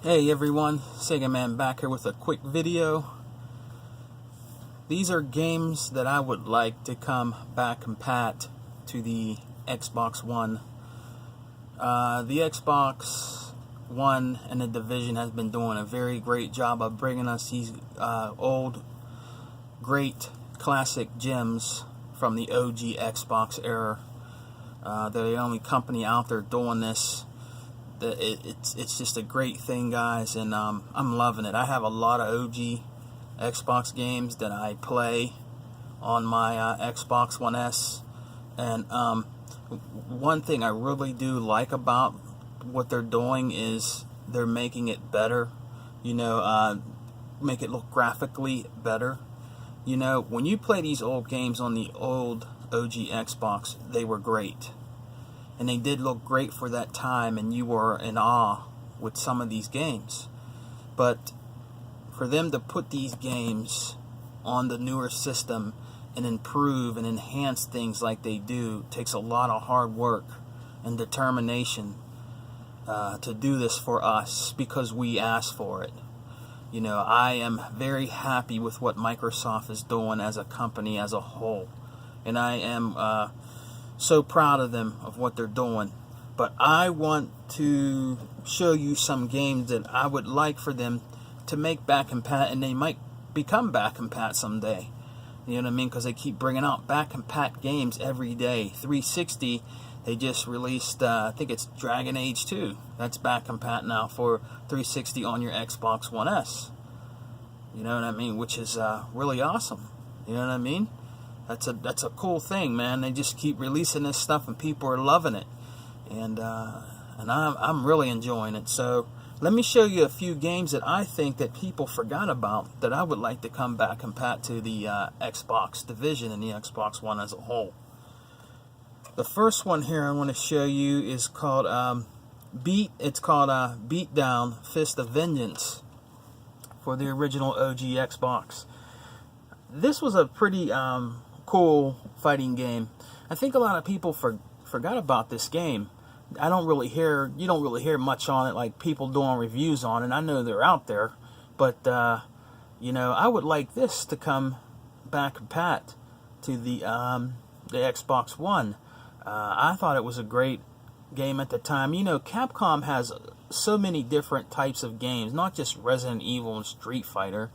Hey everyone, Sega Man back here with a quick video. These are games that I would like to come back compat to the Xbox One. The Xbox One and the Division has been doing a very great job of bringing us these old, great, classic gems from the OG Xbox era. They're the only company out there doing this. It's just a great thing, guys, and I'm loving it. I have a lot of OG Xbox games that I play on my Xbox One S, and one thing I really do like about what they're doing is they're making it better. Make it look graphically better. When you play these old games on the old OG Xbox, they were great. And they did look great for that time, and you were in awe with some of these games. But for them to put these games on the newer system and improve and enhance things like they do takes a lot of hard work and determination to do this for us because we asked for it. I am very happy with what Microsoft is doing as a company as a whole. And I am so proud of them of what they're doing. But I want to show you some games that I would like for them to make back compat, and they might become back compat someday. You know what I mean? Because they keep bringing out back compat games every day. 360, they just released, I think it's Dragon Age 2. That's back compat now for 360 on your Xbox One S. You know what I mean? Which is really awesome. You know what I mean? That's a cool thing, man. They just keep releasing this stuff, and people are loving it, and I'm really enjoying it. So let me show you a few games that I think that people forgot about that I would like to come back compat to the Xbox Division and the Xbox One as a whole. The first one here I want to show you is called Beatdown: Fist of Vengeance for the original OG Xbox. This was a pretty cool fighting game. I think a lot of people forgot about this game. You don't really hear much on it, like people doing reviews on it. I know they're out there, but I would like this to come back compat to the Xbox One. I thought it was a great game at the time. Capcom has so many different types of games, not just Resident Evil and Street Fighter.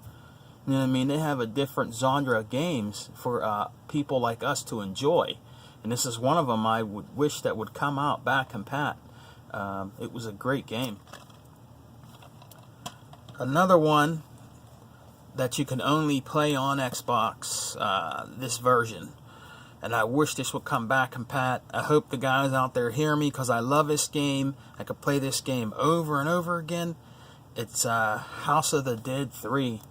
You know what I mean? They have a different genre of games for people like us to enjoy. And this is one of them I would wish that would come out back compat. It was a great game. Another one that you can only play on Xbox, this version. And I wish this would come back compat. I hope the guys out there hear me because I love this game. I could play this game over and over again. It's House of the Dead 3.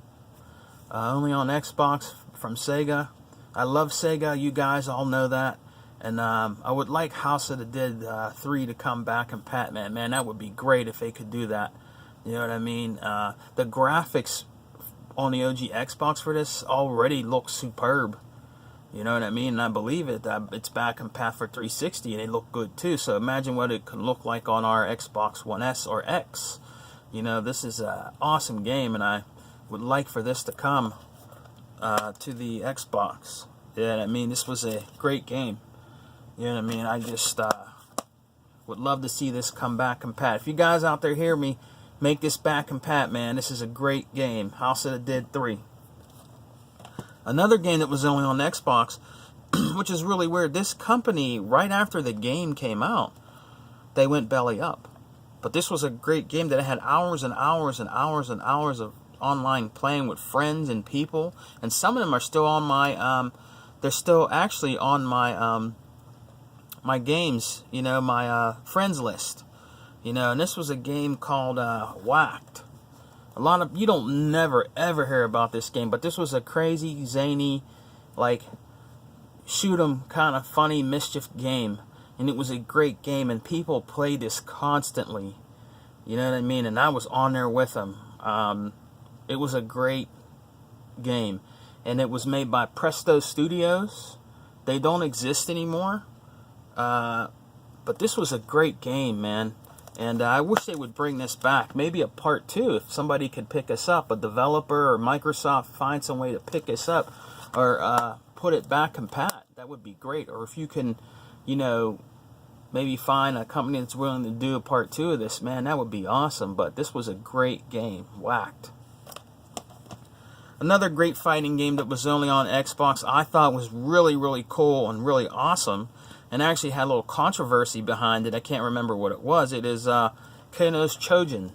Only on Xbox from Sega. I love Sega, you guys all know that. And I would like House of the Dead 3 to come back compat, man. That would be great if they could do that. You know what I mean? The graphics on the OG Xbox for this already look superb. You know what I mean? And I believe it. It's back compat for 360, and they look good too. So imagine what it could look like on our Xbox One S or X. This is an awesome game, and I would like for this to come to the Xbox. Yeah, I mean, this was a great game. You know what I mean? I just would love to see this come back compat. If you guys out there hear me, make this back compat, man. This is a great game. House of the Dead 3. Another game that was only on Xbox, which is really weird. This company, right after the game came out, they went belly up. But this was a great game that had hours and hours and hours and hours of online playing with friends and people, and some of them are still on my they're still actually on my my games, my friends list, and this was a game called Whacked. A lot of you don't never ever hear about this game, but this was a crazy, zany, like shoot 'em kind of funny mischief game, and it was a great game, and people played this constantly. You know what I mean? And I was on there with them. It was a great game, and it was made by Presto Studios. They don't exist anymore, but this was a great game, man. And I wish they would bring this back. Maybe a part 2 if somebody could pick us up. A developer or Microsoft find some way to pick us up or put it back compat. That would be great. Or if you can, you know, maybe find a company that's willing to do a part 2 of this, man, that would be awesome. But this was a great game. Whacked. Another great fighting game that was only on Xbox I thought was really, really cool and really awesome, and actually had a little controversy behind it. I can't remember what it was. It is Keno's Chojin.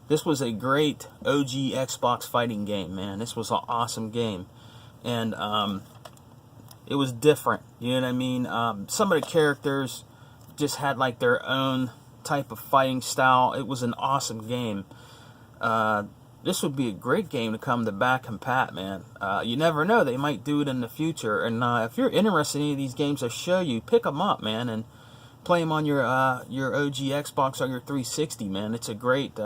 This was a great OG Xbox fighting game, man. This was an awesome game. And it was different, you know what I mean? Some of the characters just had like their own type of fighting style. It was an awesome game. This would be a great game to come to back compat, man. You never know, they might do it in the future. And if you're interested in any of these games I show you, pick them up, man, and play them on your OG Xbox or your 360, man. It's a great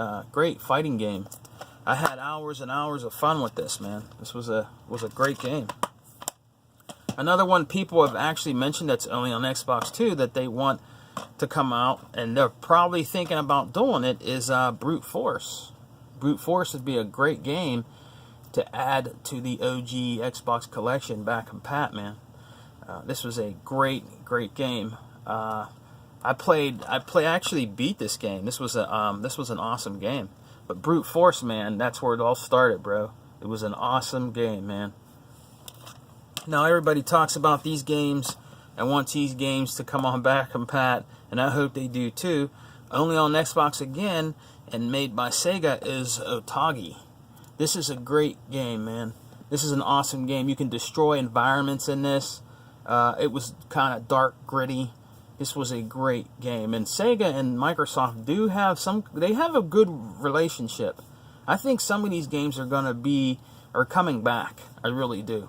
fighting game. I had hours and hours of fun with this, man. This was a great game. Another one people have actually mentioned that's only on Xbox too that they want to come out, and they're probably thinking about doing it, is Brute Force. Brute Force would be a great game to add to the OG Xbox collection back compat, man. This was a great game. I actually beat this game. This was an awesome game. But Brute Force, man, that's where it all started, bro. It was an awesome game, man. Now everybody talks about these games and wants these games to come on back compat, and I hope they do too. Only on Xbox again, and made by Sega, is Otogi. This is a great game, man. This is an awesome game. You can destroy environments in this. It was kind of dark, gritty. This was a great game. And Sega and Microsoft do have they have a good relationship. I think some of these games are coming back. I really do.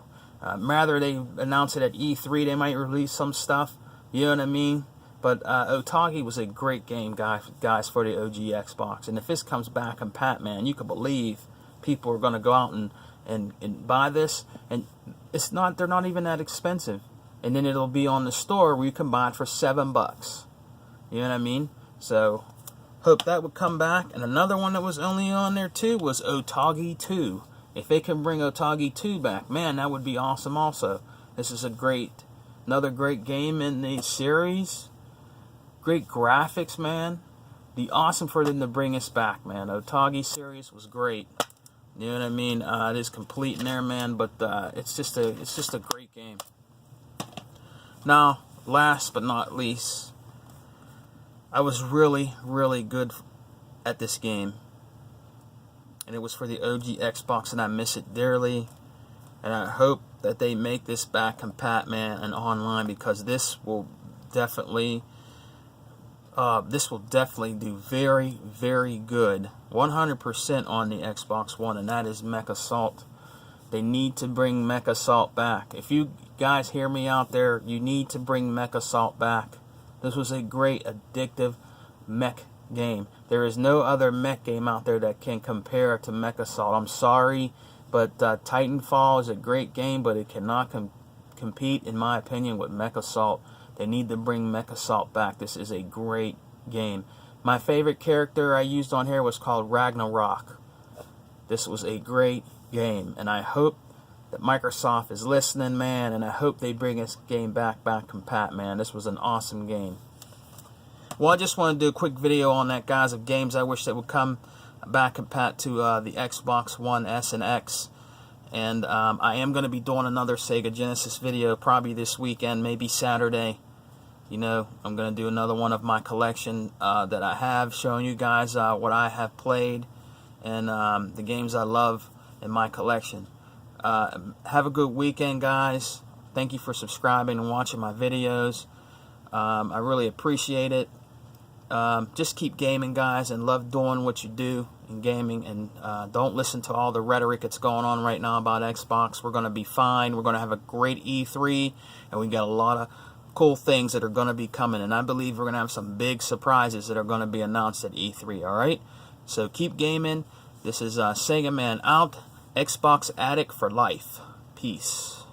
Rather they announce it at E3, they might release some stuff. You know what I mean? But Otogi was a great game, guys, for the OG Xbox. And if this comes back compat, man, you can believe people are going to go out and buy this. And they're not even that expensive. And then it'll be on the store where you can buy it for $7. You know what I mean? So, hope that would come back. And another one that was only on there too was Otogi 2. If they can bring Otogi 2 back, man, that would be awesome also. This is another great game in the series. Great graphics, man. Be awesome for them to bring us back, man. Otogi series was great. You know what I mean? It is complete in there, man, but it's just a great game. Now, last but not least, I was really, really good at this game. And it was for the OG Xbox, and I miss it dearly. And I hope that they make this back compat, man, and online, because this will definitely do very, very good. 100% on the Xbox One, and that is Mech Assault. They need to bring Mech Assault back. If you guys hear me out there, you need to bring Mech Assault back. This was a great, addictive mech game. There is no other mech game out there that can compare to Mech Assault. I'm sorry, but Titanfall is a great game, but it cannot compete, in my opinion, with Mech Assault. They need to bring Mech Assault back. This is a great game. My favorite character I used on here was called Ragnarok. This was a great game, and I hope that Microsoft is listening, man, and I hope they bring this game back compat, man. This was an awesome game. Well, I just want to do a quick video on that, guys, of games I wish that would come back compat to the Xbox One S and X. And I am going to be doing another Sega Genesis video probably this weekend, maybe Saturday. You know, I'm going to do another one of my collection that I have, showing you guys what I have played and the games I love in my collection. Have a good weekend, guys. Thank you for subscribing and watching my videos. I really appreciate it. Just keep gaming, guys, and love doing what you do in gaming, and don't listen to all the rhetoric that's going on right now about Xbox. We're going to be fine. We're going to have a great E3, and we got a lot of cool things that are going to be coming, and I believe we're going to have some big surprises that are going to be announced at E3, alright? So keep gaming. This is Sega Man out. Xbox Addict for life. Peace.